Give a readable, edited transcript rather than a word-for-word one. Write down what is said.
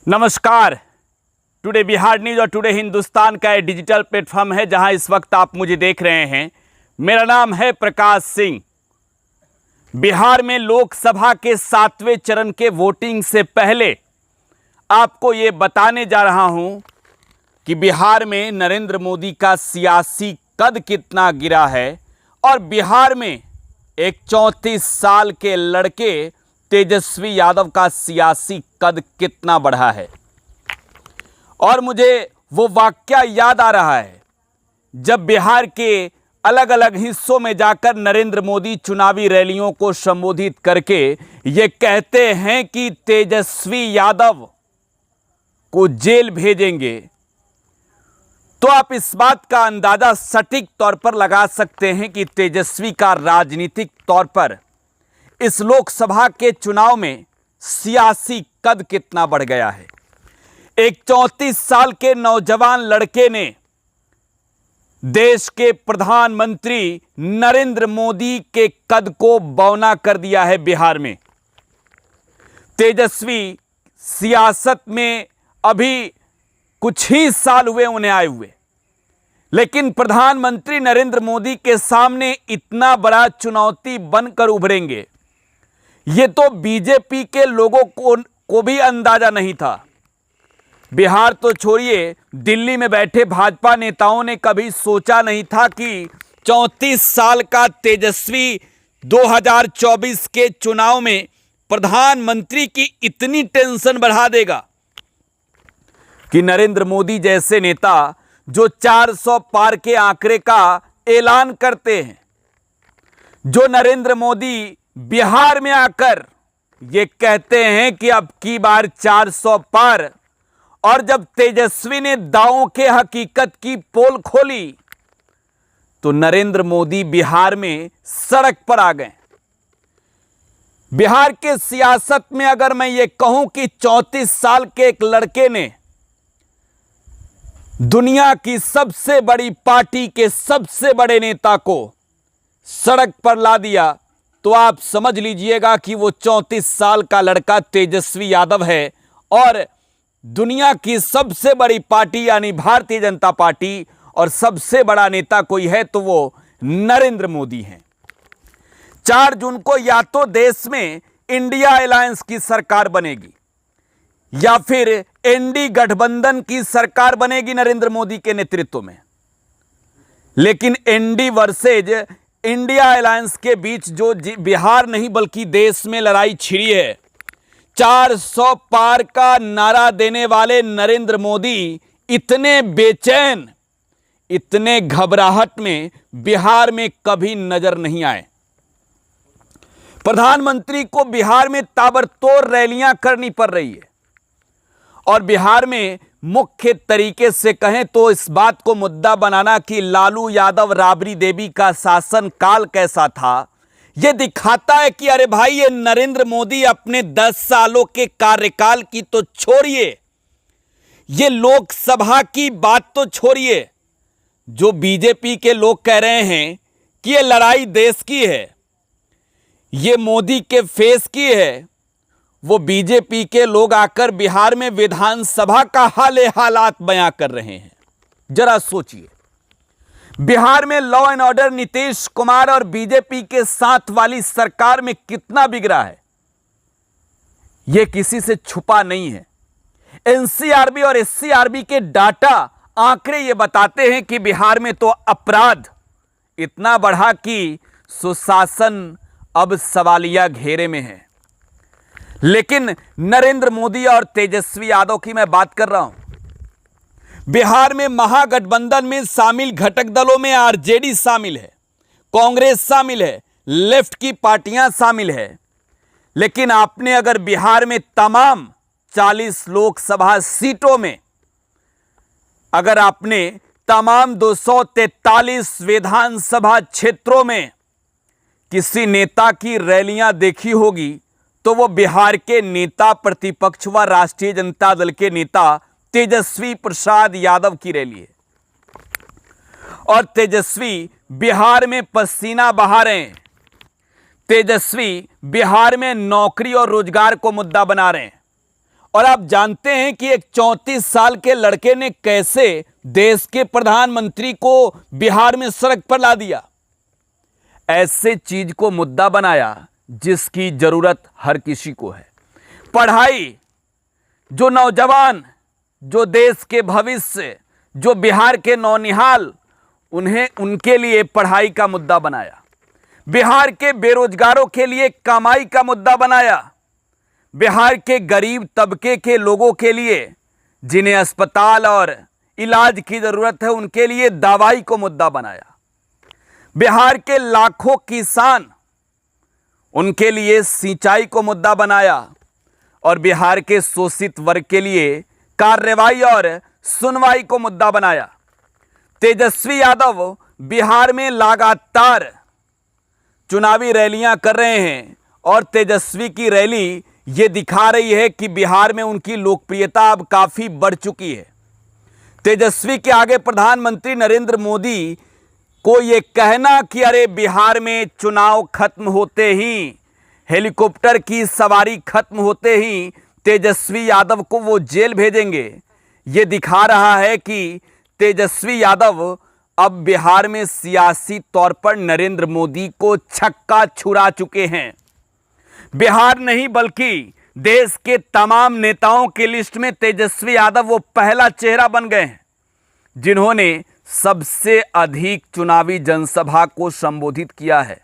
नमस्कार। Today Bihar news और today Hindustan का एक डिजिटल प्लेटफॉर्म है जहां इस वक्त आप मुझे देख रहे हैं। मेरा नाम है प्रकाश सिंह। बिहार में लोकसभा के 7वें चरण के वोटिंग से पहले आपको ये बताने जा रहा हूं कि बिहार में नरेंद्र मोदी का सियासी कद कितना गिरा है और बिहार में एक 34 साल के लड़के तेजस्वी यादव का सियासी कद कितना बढ़ा है। और मुझे वो वाकया याद आ रहा है जब बिहार के अलग अलग हिस्सों में जाकर नरेंद्र मोदी चुनावी रैलियों को संबोधित करके ये कहते हैं कि तेजस्वी यादव को जेल भेजेंगे, तो आप इस बात का अंदाजा सटीक तौर पर लगा सकते हैं कि तेजस्वी का राजनीतिक तौर पर इस लोकसभा के चुनाव में सियासी कद कितना बढ़ गया है। एक 34 साल के नौजवान लड़के ने देश के प्रधानमंत्री नरेंद्र मोदी के कद को बौना कर दिया है। बिहार में तेजस्वी सियासत में अभी कुछ ही साल हुए उन्हें आए हुए, लेकिन प्रधानमंत्री नरेंद्र मोदी के सामने इतना बड़ा चुनौती बनकर उभरेंगे, ये तो बीजेपी के लोगों को भी अंदाजा नहीं था। बिहार तो छोड़िए, दिल्ली में बैठे भाजपा नेताओं ने कभी सोचा नहीं था कि 34 साल का तेजस्वी 2024 के चुनाव में प्रधानमंत्री की इतनी टेंशन बढ़ा देगा कि नरेंद्र मोदी जैसे नेता जो 400 पार के आंकड़े का ऐलान करते हैं, जो नरेंद्र मोदी बिहार में आकर ये कहते हैं कि अब की बार 400 पार, और जब तेजस्वी ने दावों के हकीकत की पोल खोली तो नरेंद्र मोदी बिहार में सड़क पर आ गए। बिहार के सियासत में अगर मैं ये कहूं कि 34 साल के एक लड़के ने दुनिया की सबसे बड़ी पार्टी के सबसे बड़े नेता को सड़क पर ला दिया, तो आप समझ लीजिएगा कि वो 34 साल का लड़का तेजस्वी यादव है। और दुनिया की सबसे बड़ी पार्टी यानी भारतीय जनता पार्टी और सबसे बड़ा नेता कोई है तो वो नरेंद्र मोदी हैं। 4 जून को या तो देश में इंडिया अलायंस की सरकार बनेगी या फिर एनडी गठबंधन की सरकार बनेगी नरेंद्र मोदी के नेतृत्व में। लेकिन एनडी वर्सेज इंडिया अलायंस के बीच जो बिहार नहीं बल्कि देश में लड़ाई छिड़ी है, 400 पार का नारा देने वाले नरेंद्र मोदी इतने बेचैन, इतने घबराहट में बिहार में कभी नजर नहीं आए। प्रधानमंत्री को बिहार में ताबड़तोड़ रैलियां करनी पड़ रही है और बिहार में मुख्य तरीके से कहें तो इस बात को मुद्दा बनाना कि लालू यादव राबड़ी देवी का शासन काल कैसा था, यह दिखाता है कि अरे भाई ये नरेंद्र मोदी अपने 10 सालों के कार्यकाल की तो छोड़िए, ये लोकसभा की बात तो छोड़िए, जो बीजेपी के लोग कह रहे हैं कि ये लड़ाई देश की है, ये मोदी के फेस की है, वो बीजेपी के लोग आकर बिहार में विधानसभा का हालात बयां कर रहे हैं। जरा सोचिए, बिहार में law and order Nitish Kumar और बीजेपी के साथ वाली सरकार में कितना बिगड़ा है, यह किसी से छुपा नहीं है। एनसीआरबी और एससीआरबी के डाटा आंकड़े ये बताते हैं कि बिहार में तो अपराध इतना बढ़ा कि सुशासन अब सवालिया घेरे में है। लेकिन नरेंद्र मोदी और तेजस्वी यादव की मैं बात कर रहा हूं। बिहार में महागठबंधन में शामिल घटक दलों में आरजेडी शामिल है, कांग्रेस शामिल है, लेफ्ट की पार्टियां शामिल है। लेकिन आपने अगर बिहार में तमाम 40 लोकसभा सीटों में अगर आपने तमाम 243 विधानसभा क्षेत्रों में किसी नेता की रैलियां देखी होगी तो वो बिहार के नेता प्रतिपक्ष व राष्ट्रीय जनता दल के नेता तेजस्वी प्रसाद यादव की रैली है। और तेजस्वी बिहार में पसीना बहा रहे हैं, तेजस्वी बिहार में नौकरी और रोजगार को मुद्दा बना रहे हैं और आप जानते हैं कि एक 34 साल के लड़के ने कैसे देश के प्रधानमंत्री को बिहार में सड़क पर ला दिया। ऐसे चीज को मुद्दा बनाया जिसकी जरूरत हर किसी को है। पढ़ाई, जो नौजवान, जो देश के भविष्य, जो बिहार के नौनिहाल, उनके लिए पढ़ाई का मुद्दा बनाया। बिहार के बेरोजगारों के लिए कमाई का मुद्दा बनाया। बिहार के गरीब तबके के लोगों के लिए जिन्हें अस्पताल और इलाज की जरूरत है, उनके लिए दवाई को मुद्दा बनाया। बिहार के लाखों किसान, उनके लिए सिंचाई को मुद्दा बनाया। और बिहार के शोषित वर्ग के लिए कार्रवाई और सुनवाई को मुद्दा बनाया। तेजस्वी यादव बिहार में लगातार चुनावी रैलियां कर रहे हैं और तेजस्वी की रैली ये दिखा रही है कि बिहार में उनकी लोकप्रियता अब काफी बढ़ चुकी है। तेजस्वी के आगे प्रधानमंत्री नरेंद्र मोदी को ये कहना कि अरे बिहार में चुनाव खत्म होते ही, हेलीकॉप्टर की सवारी खत्म होते ही तेजस्वी यादव को वो जेल भेजेंगे, ये दिखा रहा है कि तेजस्वी यादव अब बिहार में सियासी तौर पर नरेंद्र मोदी को छक्का छुड़ा चुके हैं। बिहार नहीं बल्कि देश के तमाम नेताओं की लिस्ट में तेजस्वी यादव वो पहला चेहरा बन गए हैं जिन्होंने सबसे अधिक चुनावी जनसभा को संबोधित किया है।